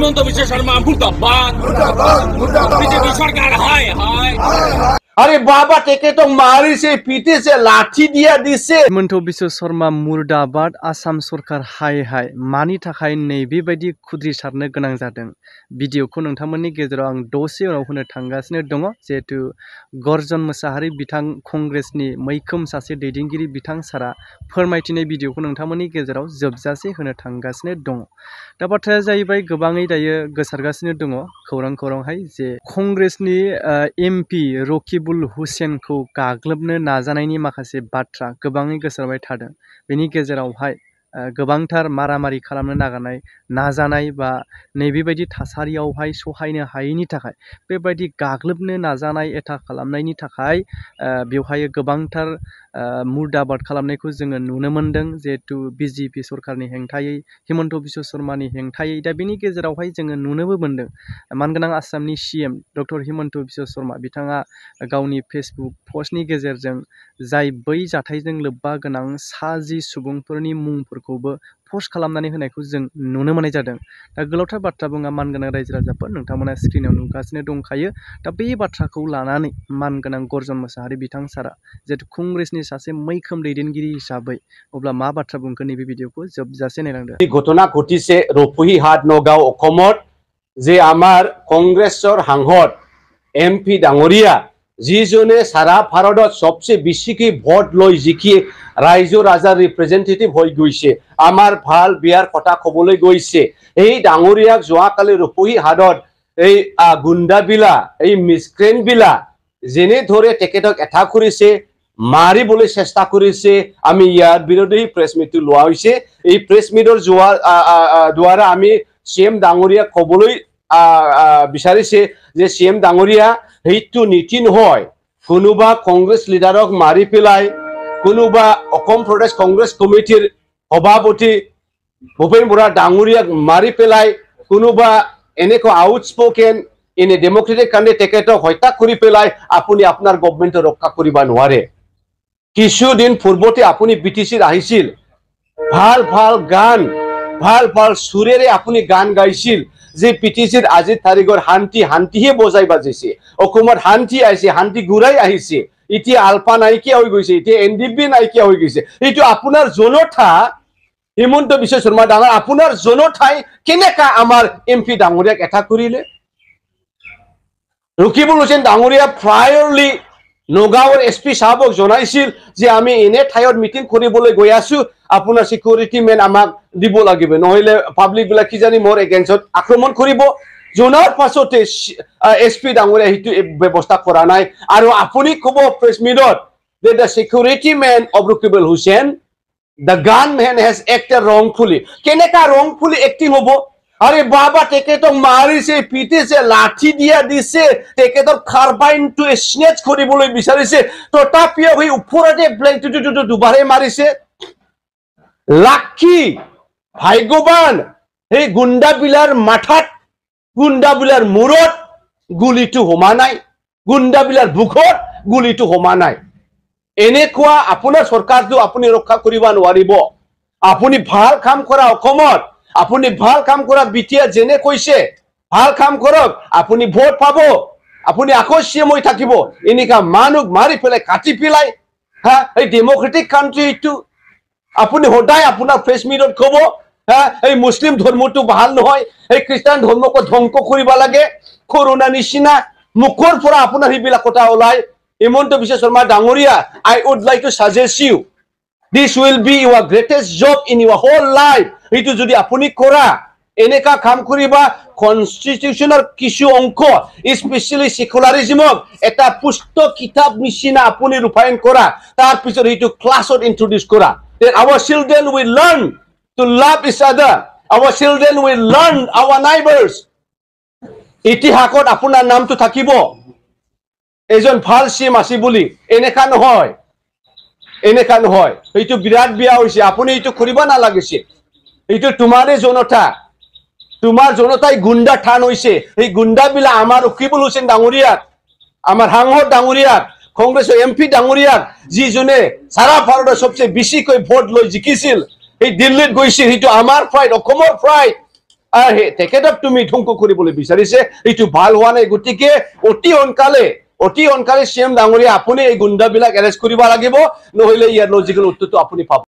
Himanta Biswa Sarma মুর্দাবাদ BJP সরকার হায় হায় আরে বাবা টেকে তো মারিছে পিটেছে লাঠি দিয়া দিছে হিমন্ত বিশ্ব শর্मा मुर्दाबाद आसाम सरकार हाय हाय मानि थाखाय नैबेबायदि खुद्रिसारनो गोनां जादों भिडिअखौ नोंथांमोननि गेजेराव आं दसे उनाव होनो थांगासिनो दङ जिहेतु गर्जन मोसाहारि बिथां कंग्रेसनि मैखोम सासे दैदेनगिरि बिथां सारा फोरमायथिनाय भिडिअखौ नोंथांमोननि गेजेराव जोबजासे होनो थांगासिनो दङ दा बाथ्राया जाहैबाय गोबाङै दायो गोसारगासिनो दङ खौरांहाय जे कंग्रेसनि एमपि रकिबुल हुसेनखौ गाग्लोबनो नाजानायनि माखासे बाथ्रा गोबाङै गोसारबाय थादों बेनि गेजेरावहाय गोबांथार मारामारि खालामनो नाजानाय बा नैबेबायदि थासारियावहाय सहायनो हायैनि थाखाय बेबायदि गाग्लोबनो नाजानाय एटाक खालामनायनि थाखाय बेवहाय गोबांथार मुर्दाबाद खालामनायखौ जोङो नुनो मोनदों जिहेतु बिजेपि सरकारनि हेंथायै हिमন্ত बिश्व शर्मानि हेंथायै दा बेनि गेजेरावहाय जोङो नुनोबो मोनदों मानगोनां आसामनि सीएम डक्टर हिमন্ত बिश्व शर्मा बिथाङा गावनि फेसबुक पस्टनि गेजेरजों जाय बै जाथायजों लोब्बा गोनां 60 सुबुंफोरनि मुंफोरखौबो पस्ट खालामनानै होनायखौ जों नुनो मोननाय जादों दा गोलावथार बाथ्रा बुङा मानगोनां रायजो राजाफोर नोंथांमोना स्क्रिनाव नुगासिनो दंखायो दा बे बाथ्राखौ लानानै मानगोनां गर्जन मोसाहारि बिथां सारा जिहेतु कंग्रेसनि सासे मैखोम दैदेनगिरि हिसाबै अब्ला मा बाथ्रा बुंखो नैबे भिडिअखौ जोबजासे नायलांदो ঘটনা ঘটিছে ৰপুহিহাট নগাঁও অসমত যে আমাৰ কংগ্ৰেছৰ সাংসদ এমপি ডাঙৰীয়া যিজনে সাৰা ভাৰতত সবচেয়ে বেছিকৈ ভোট লৈ জিকি ৰাইজৰ ৰাজাৰ ৰিপ্ৰেজেন্টেটিভ হৈ গৈছে আমাৰ ভাল বিয়াৰ কথা ক'বলৈ গৈছে এই ডাঙৰীয়াক যোৱাকালি ৰপুহিহাটত এই গুণ্ডাবিলা এই মিসক্ৰেণ্টবিলা যেনে ধৰে তেখেতক এটাক কৰিছে মাৰিবলৈ চেষ্টা কৰিছে আমি ইয়াৰ বিৰোধী প্ৰেছ মিটটো লোৱা হৈছে এই প্ৰেছ মিটৰ দ্বাৰা আমি সিএম ডাঙৰীয়া ক'বলৈ বিচাৰিছে যে সিএম ডাঙৰীয়া সেইটো নীতি নহয় কোনোবা কংগ্ৰেছ লিডাৰক মাৰি পেলাই কোনোবা অসম প্ৰদেশ কংগ্ৰেছ কমিটিৰ সভাপতি ভূপেন বৰা ডাঙৰীয়াক মাৰি পেলাই কোনোবা এনেকৈ outspoken in a democratic country তেখেতক হত্যা কৰি পেলাই আপুনি আপোনাৰ গভৰ্ণমেণ্টক ৰক্ষা কৰিব নোৱাৰে কিছুদিন পূৰ্বতে আপুনি বিটিচিৰ আহিছিল ভাল ভাল গান ভাল ভাল সুৰেৰে আপুনি গান গাইছিল যে পিটিচিৰ আজিৰ তাৰিখৰ শান্তিহে বজাই বাজিছে অসমত শান্তি আহিছে শান্তি ঘূৰাই আহিছে এতিয়া আলফা নাইকিয়া হৈ গৈছে এতিয়া এনডিপি নাইকিয়া হৈ গৈছে এইটো আপোনাৰ জনতা হিমন্ত বিশ্ব শৰ্মা ডাঙৰ আপোনাৰ জনতাই কেনেকা আমাৰ এমপি ডাঙৰীয়াক এটাক কৰিলে ৰকিবুল হুছেইন ডাঙৰীয়া প্ৰায়ৰলি নগাঁৱৰ এছপি সাহেবক জনাইছিল যে আমি এনে ঠাইত মিটিং কৰিবলৈ গৈ আছো আপোনাৰ সিকিউৰিটি মেন আমাক দিব লাগিব নহলে পাব্লিক বিলাক কি জানি মোৰ এগেইনষ্টত আক্ৰমণ কৰিব জনাৰ পাছতে এছপি ডাঙৰীয়া সেইটো ব্যৱস্থা কৰা নাই আৰু আপুনি ক'ব প্ৰেছ মিটত যে the security men of Rakibul Hussain the gunman has acted wrongfully কেনেকা wrongfully এক্টিং হ'ব আরে বাবা তেখেতক মাৰিছে পিটেছে লাঠি দিয়া দিছে তেখেতক কাৰ্বাইনটো স্নেচ কৰিবলৈ বিচাৰিছে তথাপিও হৈ ওপৰতে ব্লেংকটো দুবাৰে মাৰিছে লাকি ভাগ্যৱান এই গুণ্ডাবিলাৰ মাথাত গুণ্ডাবিলাৰ মূৰত গুলিটো হোমা নাই গুণ্ডাবিলাৰ বুকত গুলিটো হোমা নাই এনেকুৱা আপোনাৰ চৰকাৰটো আপুনি ৰক্ষা কৰিব নোৱাৰিব আপুনি ভাল কাম কৰা অসমত আপুনি ভাল কাম কৰা বিটিয়া যেনে কৈছে ভাল কাম কৰক আপুনি ভোট পাব আপুনি আকৌ সিএম হৈ থাকিব এনেকা মানুহ মাৰি পেলাই কাটি পেলাই হা এই ডেমক্ৰেটিক কাণ্ট্ৰিটো আপুনি সদায় আপোনাৰ প্ৰেছ মিটত ক'ব হা এই মুছলিম ধৰ্মটো ভাল নহয় এই খ্ৰীষ্টান ধৰ্মক ধ্বংস কৰিব লাগে কৰোনা নিচিনা মুখৰ পৰা আপোনাৰ সেইবিলাক কথা ওলাই হিমন্ত বিশ্ব শৰ্মা ডাঙৰীয়া I would like to suggest you this will be your greatest job in your whole life itu যদি আপুনি কৰা এনেকা কাম কৰিবা কনস্টিটিউশনৰ কিছু অংক স্পেশালি সেকুলাৰিজমক এটা পুস্তক কিতাপ নিচিনা আপুনি ৰূপায়ণ কৰা তাৰ পিছত এইটো ক্লাছত ইন্ট্ৰোডিউস কৰা that our children will learn to love each other our children will learn our neighbors ইতিহাসত আপোনাৰ নামটো থাকিব এজন ভাল সিএম আছে বুলি এনেকা নহয় এইটো বিৰাট বিয়া হৈছে আপুনি এইটো কৰিব নালাগিছে এইটো তোমাৰে জনতা তোমাৰ জনতাই গুণ্ডা ঠান হৈছে এই গুণ্ডাবিলা আমাৰ ৰকিবুল হুছেইন ডাঙৰীয়াক আমাৰ সাংসদ ডাঙৰীয়াক কংগ্ৰেছৰ এমপি ডাঙৰীয়াক যিজনে সাৰা ভাৰতৰ সবচেয়ে বেছিকৈ ভোট লৈ জিকিছিল এই দিল্লীত গৈছিল এইটো আমাৰ প্ৰাইড অসমৰ প্ৰাইড তেখেতক তুমি ধ্বংস কৰিবলৈ বিচাৰিছে এইটো ভাল হোৱা নাই গতিকে অতি সোনকালে চিএম ডাঙৰীয়া আপুনি এই গুণ্ডাবিলাক এৰেষ্ট কৰিব লাগিব নহলে ইয়াৰ লজিকেল উত্তৰটো আপুনি পাব